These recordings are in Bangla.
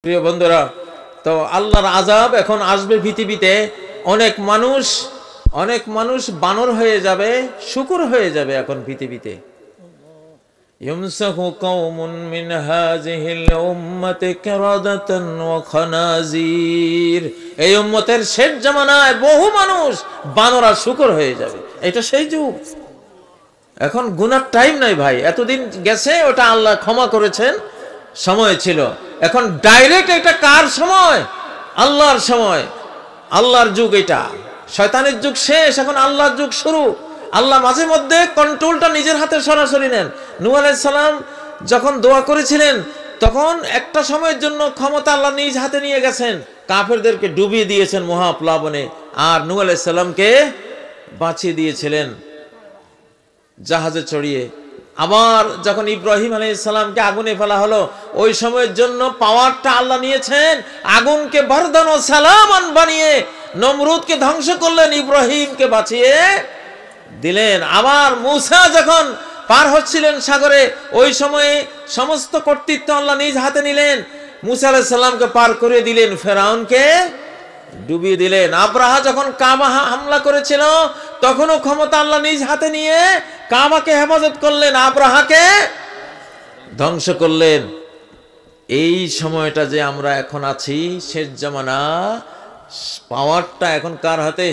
প্রিয় বন্ধুরা, তো আল্লাহর আযাব এখন আসবে পৃথিবীতে। অনেক মানুষ বানর হয়ে যাবে, শূকর হয়ে যাবে এখন পৃথিবীতে। ইউমসাহু কওমুন মিন হাযিহিল উম্মতি কিরাদাতান ওয়া খানাজির। এই উম্মতের শেষ জামানায় বহু মানুষ বানর আর শূকর হয়ে যাবে। এটা সেই যুগ। এখন গুনার টাইম নাই ভাই, এতদিন গেছে, ওটা আল্লাহ ক্ষমা করেছেন, সময় ছিল। এখন ডাইরেক্ট এটা কার সময়? আল্লাহর সময়, আল্লাহর যুগ। এটা শয়তানের যুগ শেষ, এখন আল্লাহর যুগ শুরু। আল্লাহ মাঝে মধ্যে কন্ট্রোলটা নিজের হাতে সরাসরি নেন। নূহ আলাইহিস সালাম যখন দোয়া করেছিলেন, তখন একটা সময়ের জন্য ক্ষমতা আল্লাহ নিজ হাতে নিয়ে গেছেন, কাফেরদেরকে ডুবিয়ে দিয়েছেন মহাপ্লাবনে, আর নূহ আলাইহিস সালামকে বাঁচিয়ে দিয়েছিলেন জাহাজে চড়িয়ে। আবার যখন ইব্রাহিম আলাইহিস সালামকে আগুনে ফেলা হলো, ওই সময়ের জন্য পাওয়ারটা আল্লাহ নিয়েছেন, আগুনকে বারদান ও সালামান বানিয়ে নমরুদকে ধ্বংস করলেন, ইব্রাহিমকে বাঁচিয়ে দিলেন। আবার মূসা যখন পার হচ্ছিলেন সাগরে, ওই সময়ে সমস্ত কর্তৃত্ব আল্লাহ নিজ হাতে নিলেন, মূসা আলাইহিস সালামকে পার করে দিলেন, ফেরাউনকে ডুবিয়ে দিলেন। আব্রাহা যখন কাবা হামলা করেছিল, তখনও ক্ষমতা আল্লাহ নিজ হাতে নিয়ে কাবাকে হেফাজত করলেন, আব্রাহাকে ধ্বংস করলেন। এই সময়টা যে আমরা এখন আছি, শেষ জামানা, পাওয়ারটা এখন কার হাতে?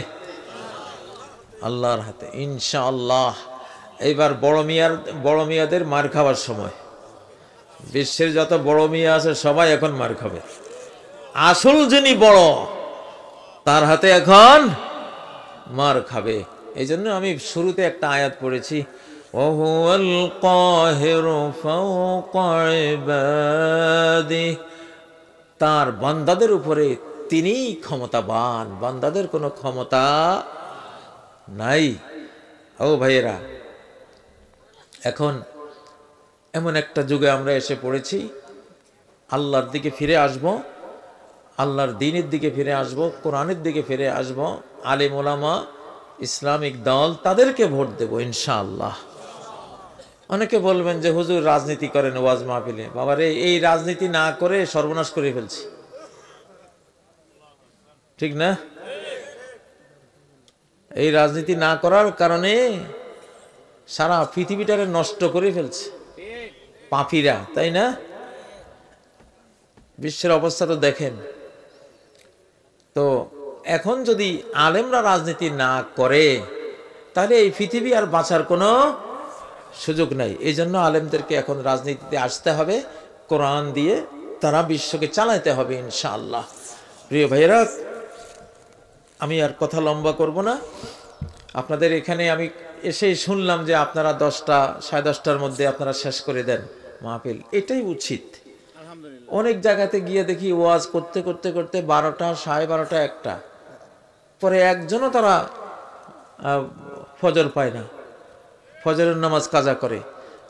আল্লাহর হাতে, ইনশাআল্লাহ। এইবার বড় মিয়াদের মার খাওয়ার সময়। বিশ্বের যত বড় মিয়া আছে সবাই এখন মার খাবে। আসল যিনি বড়, তার হাতে এখন মার খাবে। এই জন্য আমি শুরুতে একটা আয়াত পড়েছি, ওয়াহুয়াল কাহিরু ফাওকা ইবাদিহি। তার বান্দাদের উপরে তিনিই ক্ষমতাবান, বান্দাদের কোনো ক্ষমতা নাই। ও ভাইয়েরা, এখন এমন একটা যুগে আমরা এসে পড়েছি, আল্লাহর দিকে ফিরে আসব, আল্লাহর দ্বীনের দিকে ফিরে আসব, কোরআনের দিকে ফিরে আসব, আলেম ওলামা, ইসলামিক দল, তাদেরকে ভোট দেব ইনশাআল্লাহ। অনেকে বলবেন যে হুজুর রাজনীতি করেন ওয়াজ মাহফিলে। বাবারে, এই রাজনীতি না করে সর্বনাশ করে ফেলছি, ঠিক না? এই রাজনীতি না করার কারণে সারা পৃথিবীটাকে নষ্ট করে ফেলছে পাপীরা, তাই না? বিশ্বের অবস্থা তো দেখেন। তো এখন যদি আলেমরা রাজনীতি না করে, তাহলে এই পৃথিবী আর বাঁচার কোনো সুযোগ নাই। এই জন্য আলেমদেরকে এখন রাজনীতিতে আসতে হবে, কোরআন দিয়ে তারা বিশ্বকে চালাতে হবে ইনশাআল্লাহ। প্রিয় ভাইয়েরা, আমি আর কথা লম্বা করব না। আপনাদের এখানে আমি এসেই শুনলাম যে আপনারা 10টা, 10:30টার মধ্যে আপনারা শেষ করে দেন মাহফিল। এটাই উচিত। অনেক জায়গাতে গিয়ে দেখি ওয়াজ করতে করতে করতে 12টা, 12:30, 1টা, পরে একজনও তারা ফজর পায় না, ফজরের নামাজ কাজা করে।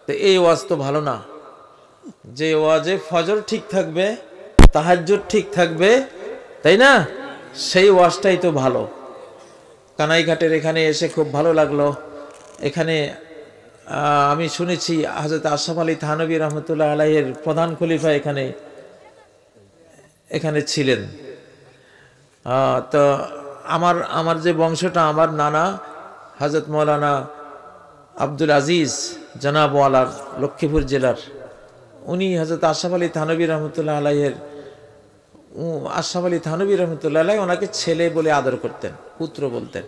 তো এই ওয়াজ তো ভালো না। যে ওয়াজে ফজর ঠিক থাকবে, তাহাজ্জুদ ঠিক থাকবে, তাই না, সেই ওয়াজটাই তো ভালো। কানাইঘাটের এখানে এসে খুব ভালো লাগলো। এখানে আমি শুনেছি হযরত আশরাফ আলী থানভী রহমতুল্লাহ আলাইহির প্রধান খলিফা এখানে ছিলেন। তো আমার যে বংশটা, আমার নানা হযরত মৌলানা আব্দুল আজিজ জনাবওয়ালার, লক্ষ্মীপুর জেলার, উনি হযরত আশরাফ আলী থানভী রহমতুল্লাহ আলাইহির, আশরাফ আলী থানভী রহমতুল্লাহ আলাইহি ওনাকে ছেলে বলে আদর করতেন, পুত্র বলতেন।